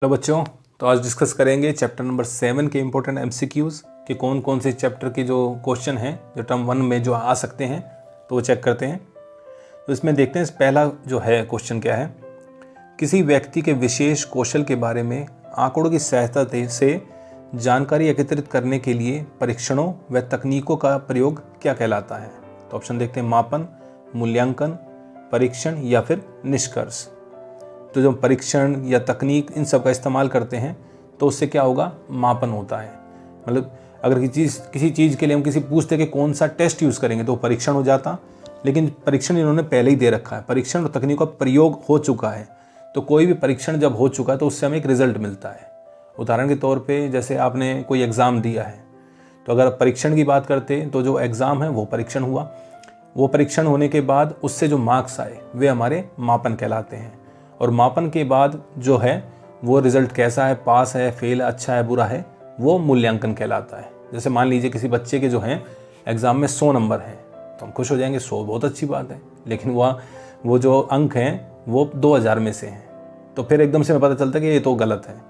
Hello बच्चों, तो आज डिस्कस करेंगे चैप्टर नंबर 7 के इम्पोर्टेंट एमसीक्यूज़ कि कौन कौन से चैप्टर के जो क्वेश्चन हैं जो टर्म 1 में जो आ सकते हैं तो वो चेक करते हैं। तो इसमें देखते हैं पहला जो है क्वेश्चन क्या है। किसी व्यक्ति के विशेष कौशल के बारे में आंकड़ों की सहायता से जानकारी एकत्रित करने के लिए परीक्षणों व तकनीकों का प्रयोग क्या कहलाता है। तो ऑप्शन देखते हैं मापन, मूल्यांकन, परीक्षण या फिर निष्कर्ष। तो जब परीक्षण या तकनीक इन सब का इस्तेमाल करते हैं तो उससे क्या होगा, मापन होता है। मतलब अगर किसी चीज़ के लिए हम किसी पूछते कि कौन सा टेस्ट यूज़ करेंगे तो परीक्षण हो जाता, लेकिन परीक्षण इन्होंने पहले ही दे रखा है। परीक्षण और तकनीक का प्रयोग हो चुका है, तो कोई भी परीक्षण जब हो चुका है तो उससे हमें एक रिजल्ट मिलता है। उदाहरण के तौर पर जैसे आपने कोई एग्ज़ाम दिया है, तो अगर परीक्षण की बात करते हैं तो जो एग्ज़ाम है वो परीक्षण हुआ। वो परीक्षण होने के बाद उससे जो मार्क्स आए वे हमारे मापन कहलाते हैं। और मापन के बाद जो है वो रिज़ल्ट कैसा है, पास है, फेल, अच्छा है, बुरा है, वो मूल्यांकन कहलाता है। जैसे मान लीजिए किसी बच्चे के जो हैं एग्ज़ाम में 100 नंबर हैं तो हम खुश हो जाएंगे, 100 बहुत अच्छी बात है, लेकिन वो जो अंक हैं वो 2000 में से हैं, तो फिर एकदम से हमें पता चलता है कि ये तो गलत है।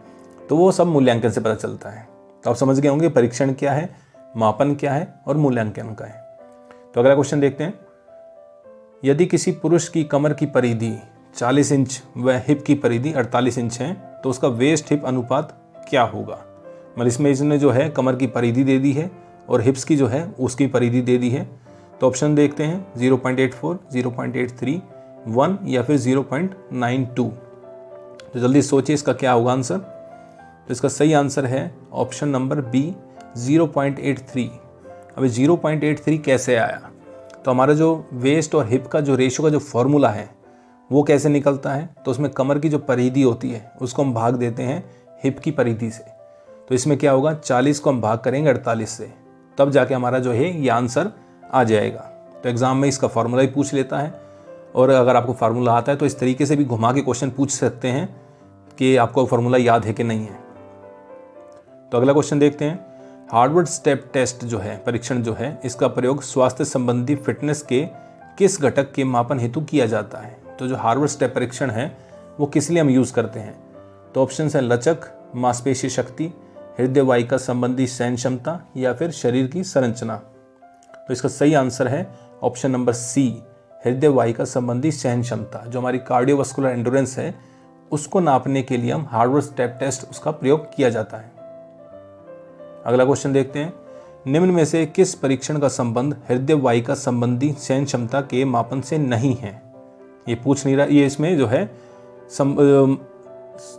तो वो सब मूल्यांकन से पता चलता है। तो आप समझ गए होंगे परीक्षण क्या है, मापन क्या है और मूल्यांकन का है। तो अगला क्वेश्चन देखते हैं। यदि किसी पुरुष की कमर की परिधि 40 इंच व हिप की परिधि 48 इंच है तो उसका वेस्ट हिप अनुपात क्या होगा। मतलब इसमें इसने जो है कमर की परिधि दे दी है और हिप्स की जो है उसकी परिधि दे दी है। तो ऑप्शन देखते हैं 0.84, 0.83, 1 या फिर 0.92। तो जल्दी सोचिए इसका क्या होगा आंसर। तो इसका सही आंसर है ऑप्शन नंबर बी, 0.83। अभी 0.83 कैसे आया, तो हमारा जो वेस्ट और हिप का जो रेशो का जो फॉर्मूला है वो कैसे निकलता है। तो उसमें कमर की जो परिधि होती है उसको हम भाग देते हैं हिप की परिधि से। तो इसमें क्या होगा, 40 को हम भाग करेंगे 48 से, तब जाके हमारा जो है ये आंसर आ जाएगा। तो एग्ज़ाम में इसका फार्मूला ही पूछ लेता है, और अगर आपको फार्मूला आता है तो इस तरीके से भी घुमा के क्वेश्चन पूछ सकते हैं कि आपको फार्मूला याद है कि नहीं है। तो अगला क्वेश्चन देखते हैं। हार्वर्ड स्टेप टेस्ट जो है, परीक्षण जो है, इसका प्रयोग स्वास्थ्य संबंधी फिटनेस के किस घटक के मापन हेतु किया जाता है। तो जो हार्वर्ड स्टेप परीक्षण है वो किस लिए हम यूज़ करते हैं। तो ऑप्शन है लचक, मांसपेशी शक्ति, हृदय वाहिका संबंधी सहन क्षमता या फिर शरीर की संरचना। तो इसका सही आंसर है ऑप्शन नंबर सी, हृदय वाहिका संबंधी सहन क्षमता। जो हमारी कार्डियोवास्कुलर एंडोरेंस है उसको नापने के लिए हम हार्वर्ड स्टेप टेस्ट उसका प्रयोग किया जाता है। अगला क्वेश्चन देखते हैं। निम्न में से किस परीक्षण का संबंध हृदय वाहिका संबंधी सहन क्षमता के मापन से नहीं है। ये पूछ नहीं रहा, ये इसमें जो है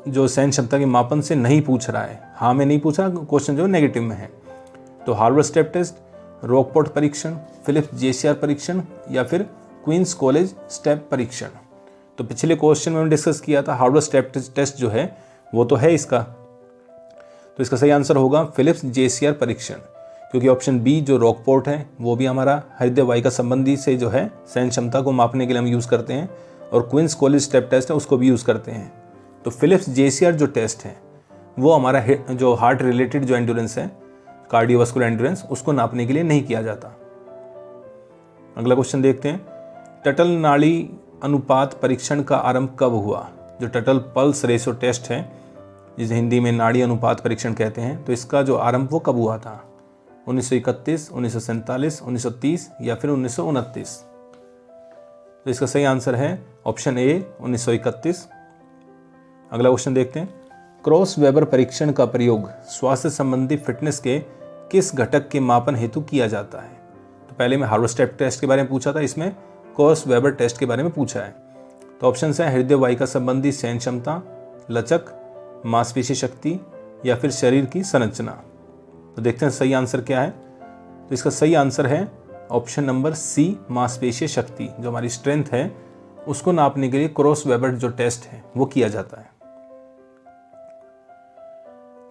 जो सहन क्षमता के मापन से नहीं पूछ रहा है। हाँ में नहीं पूछा, क्वेश्चन जो नेगेटिव में है। तो हार्वर्ड स्टेप टेस्ट, रॉकपोर्ट परीक्षण, फिलिप्स जेसीआर परीक्षण या फिर क्वींस कॉलेज स्टेप परीक्षण। तो पिछले क्वेश्चन में हमने डिस्कस किया था हार्वर्ड स्टेप टेस्ट जो है वो तो है इसका। तो इसका सही आंसर होगा फिलिप्स जेसीआर परीक्षण, क्योंकि ऑप्शन बी जो रॉकपोर्ट है वो भी हमारा हृदय वाहिका संबंधी से जो है सहन क्षमता को मापने के लिए हम यूज़ करते हैं, और क्वींस कॉलेज स्टेप टेस्ट है उसको भी यूज़ करते हैं। तो फिलिप्स जेसीआर जो टेस्ट है वो हमारा जो हार्ट रिलेटेड जो एंडोरेंस है, कार्डियोवास्कुलर एंडोरेंस, उसको नापने के लिए नहीं किया जाता। अगला क्वेश्चन देखते हैं। टटल नाड़ी अनुपात परीक्षण का आरंभ कब हुआ। जो टटल पल्स रेशो टेस्ट है, जिसे हिंदी में नाड़ी अनुपात परीक्षण कहते हैं, तो इसका जो आरंभ वो कब हुआ था। 1931, 1947, 1930 या फिर 1929। तो इसका सही आंसर है ऑप्शन ए, 1931। अगला क्वेश्चन देखते हैं। क्रॉस वेबर परीक्षण का प्रयोग स्वास्थ्य संबंधी फिटनेस के किस घटक के मापन हेतु किया जाता है। तो पहले में हार्वर्ड स्टेप टेस्ट के बारे में पूछा था, इसमें क्रॉस वेबर टेस्ट के बारे में पूछा है। तो ऑप्शन है हृदय वाहिका संबंधी सहन क्षमता, लचक, मांसपेशी शक्ति या फिर शरीर की संरचना। तो देखते हैं सही आंसर क्या है। तो इसका सही आंसर है ऑप्शन नंबर सी, मांसपेशी शक्ति। जो हमारी स्ट्रेंथ है उसको नापने के लिए क्रॉस वेबर जो टेस्ट है वो किया जाता है।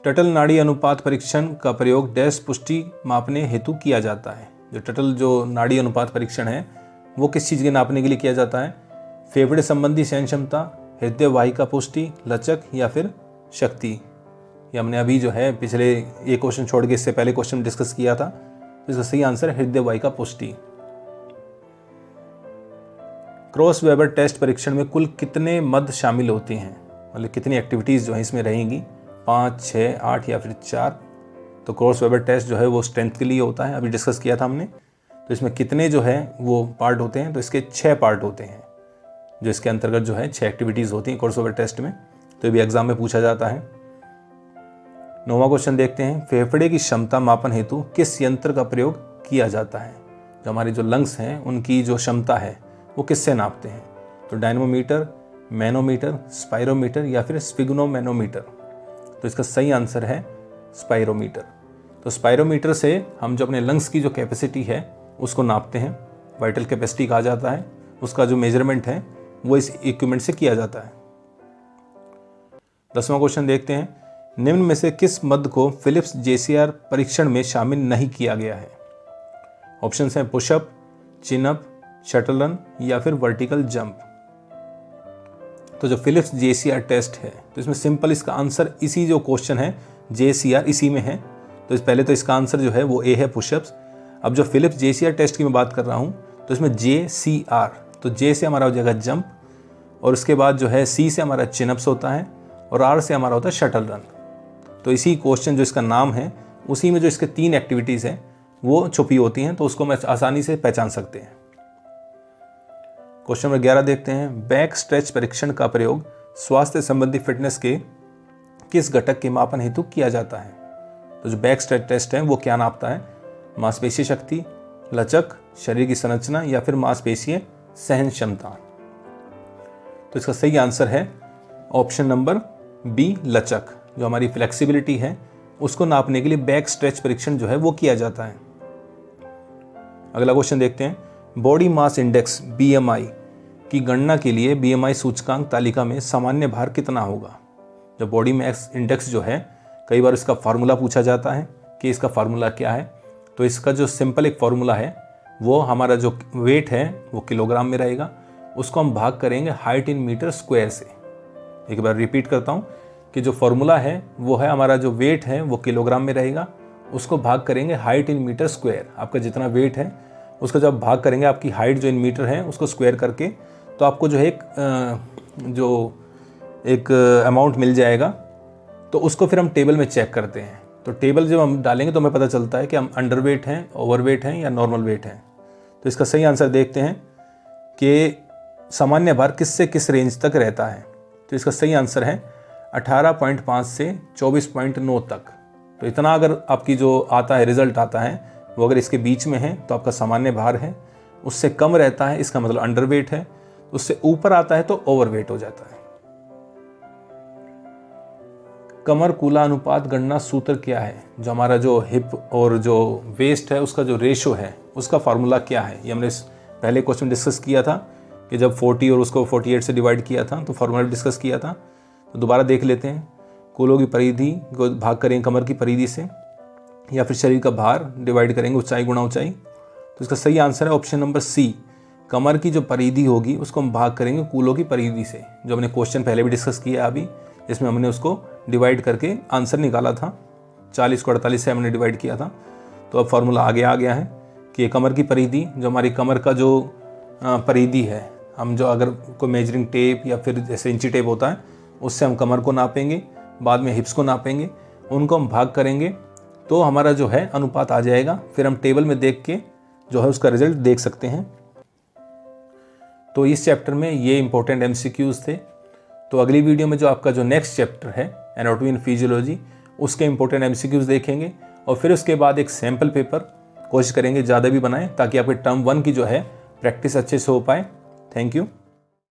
टटल नाड़ी अनुपात परीक्षण का प्रयोग डैश पुष्टि मापने हेतु किया जाता है। जो टटल जो नाड़ी अनुपात परीक्षण है वो किस चीज़ के नापने के लिए किया जाता है। फेफड़े संबंधी सहन क्षमता, हृदय वाहिका पुष्टि, लचक या फिर शक्ति। ये हमने अभी जो है पिछले एक क्वेश्चन छोड़ के इससे पहले क्वेश्चन डिस्कस किया था। तो इसका सही आंसर हृदय वाहिका पुष्टि। क्रॉस वेबर टेस्ट परीक्षण में कुल कितने मद शामिल होते हैं। मतलब कितनी एक्टिविटीज़ जो है इसमें रहेंगी, 5, 6, 8 या फिर 4। तो क्रॉस वेबर टेस्ट जो है वो स्ट्रेंथ के लिए होता है, अभी डिस्कस किया था हमने। तो इसमें कितने जो है वो पार्ट होते हैं, तो इसके 6 पार्ट होते हैं, जो इसके अंतर्गत जो है 6 एक्टिविटीज़ होती हैं क्रॉस वेबर टेस्ट में। तो ये भी एग्जाम में पूछा जाता है। 9वां क्वेश्चन देखते हैं, फेफड़े की क्षमता मापन हेतु किस यंत्र का प्रयोग किया जाता है? जो हमारी जो लंग्स हैं उनकी जो क्षमता है वो किससे नापते हैं? तो डायनमोमीटर, मैनोमीटर, स्पायरोमीटर या फिर स्पिग्नोमैनोमीटर। तो इसका सही आंसर है स्पायरोमीटर। तो स्पायरोमीटर से हम जो अपने लंग्स की जो कैपेसिटी है उसको नापते हैं, वाइटल कैपेसिटी कहा जाता है। उसका जो मेजरमेंट है वो इस इक्विपमेंट से किया जाता है। 10वां क्वेश्चन देखते हैं, निम्न में से किस मद को फिलिप्स JCR परीक्षण में शामिल नहीं किया गया है? ऑप्शंस हैं पुशअप, चिनअप, शटल रन या फिर वर्टिकल जंप। तो जो फिलिप्स JCR टेस्ट है, तो इसमें सिंपल इसका आंसर इसी जो क्वेश्चन है JCR इसी में है। तो इस पहले तो इसका आंसर जो है वो ए है, पुशअप्स। अब जो फिलिप्स JCR टेस्ट की मैं बात कर रहा हूँ तो इसमें JCR, तो J से हमारा हो जाएगा जंप, और उसके बाद जो है C से हमारा चिनअप्स होता है और R से हमारा होता है शटल रन। तो इसी क्वेश्चन जो इसका नाम है उसी में जो इसके 3 एक्टिविटीज़ हैं वो छुपी होती हैं, तो उसको मैं आसानी से पहचान सकते हैं। क्वेश्चन नंबर 11 देखते हैं, बैक स्ट्रेच परीक्षण का प्रयोग स्वास्थ्य संबंधी फिटनेस के किस घटक के मापन हेतु किया जाता है? तो जो बैक स्ट्रेच टेस्ट है वो क्या नापता है? मांसपेशीय शक्ति, लचक, शरीर की संरचना या फिर मांसपेशीय सहन क्षमता। तो इसका सही आंसर है ऑप्शन नंबर बी, लचक। जो हमारी फ्लेक्सिबिलिटी है उसको नापने के लिए बैक स्ट्रेच परीक्षण जो है वो किया जाता है। अगला क्वेश्चन देखते हैं, बॉडी मास इंडेक्स BMI की गणना के लिए BMI सूचकांक तालिका में सामान्य भार कितना होगा? जो बॉडी मास इंडेक्स जो है, कई बार इसका फार्मूला पूछा जाता है कि इसका फार्मूला क्या है। तो इसका जो सिंपल एक फार्मूला है वो हमारा जो वेट है वो किलोग्राम में रहेगा, उसको हम भाग करेंगे हाइट इन मीटर स्क्वायर से। एक बार रिपीट करता हूँ कि जो फार्मूला है वो है हमारा जो वेट है वो किलोग्राम में रहेगा, उसको भाग करेंगे हाइट इन मीटर स्क्वायर। आपका जितना वेट है उसका जब भाग करेंगे आपकी हाइट जो इन मीटर है उसको स्क्वायर करके, तो आपको जो है एक अमाउंट मिल जाएगा। तो उसको फिर हम टेबल में चेक करते हैं। तो टेबल जब हम डालेंगे तो हमें पता चलता है कि हम अंडर वेट हैं, ओवर वेट हैं या नॉर्मल वेट हैं। तो इसका सही आंसर देखते हैं कि सामान्य भार किस से किस रेंज तक रहता है। तो इसका सही आंसर है 18.5 से 24.9 तक। तो इतना अगर आपकी जो आता है रिजल्ट आता है वो अगर इसके बीच में है तो आपका सामान्य भार है, उससे कम रहता है इसका मतलब अंडर वेट है, उससे ऊपर आता है तो ओवर वेट हो जाता है। कमर कूला अनुपात गणना सूत्र क्या है? जो हमारा जो हिप और जो वेस्ट है उसका जो रेशो है उसका फार्मूला क्या है? ये हमने पहले क्वेश्चन डिस्कस किया था कि जब 40 और उसको 48 से डिवाइड किया था तो फार्मूला डिस्कस किया था। तो दोबारा देख लेते हैं, कूलों की परिधि को भाग करेंगे कमर की परिधि से, या फिर शरीर का भार डिवाइड करेंगे ऊंचाई गुणा ऊंचाई। तो इसका सही आंसर है ऑप्शन नंबर सी, कमर की जो परिधि होगी उसको हम भाग करेंगे कूलों की परिधि से। जो हमने क्वेश्चन पहले भी डिस्कस किया अभी, जिसमें हमने उसको डिवाइड करके आंसर निकाला था, 40 को 48 से हमने डिवाइड किया था। तो अब फार्मूला आगे आ गया है कि कमर की परिधि, जो हमारी कमर का जो परिधि है, हम जो अगर कोई मेजरिंग टेप या फिर जैसे इंची टेप होता है उससे हम कमर को नापेंगे, बाद में हिप्स को नापेंगे, उनको हम भाग करेंगे तो हमारा जो है अनुपात आ जाएगा। फिर हम टेबल में देख के जो है उसका रिजल्ट देख सकते हैं। तो इस चैप्टर में ये इंपॉर्टेंट MCQs थे। तो अगली वीडियो में जो आपका जो नेक्स्ट चैप्टर है एनाटॉमी एंड फिजियोलॉजी, उसके इंपॉर्टेंट MCQs देखेंगे और फिर उसके बाद एक सैम्पल पेपर कोशिश करेंगे ज़्यादा भी बनाएं ताकि आपके टर्म 1 की जो है प्रैक्टिस अच्छे से हो पाए। Thank you.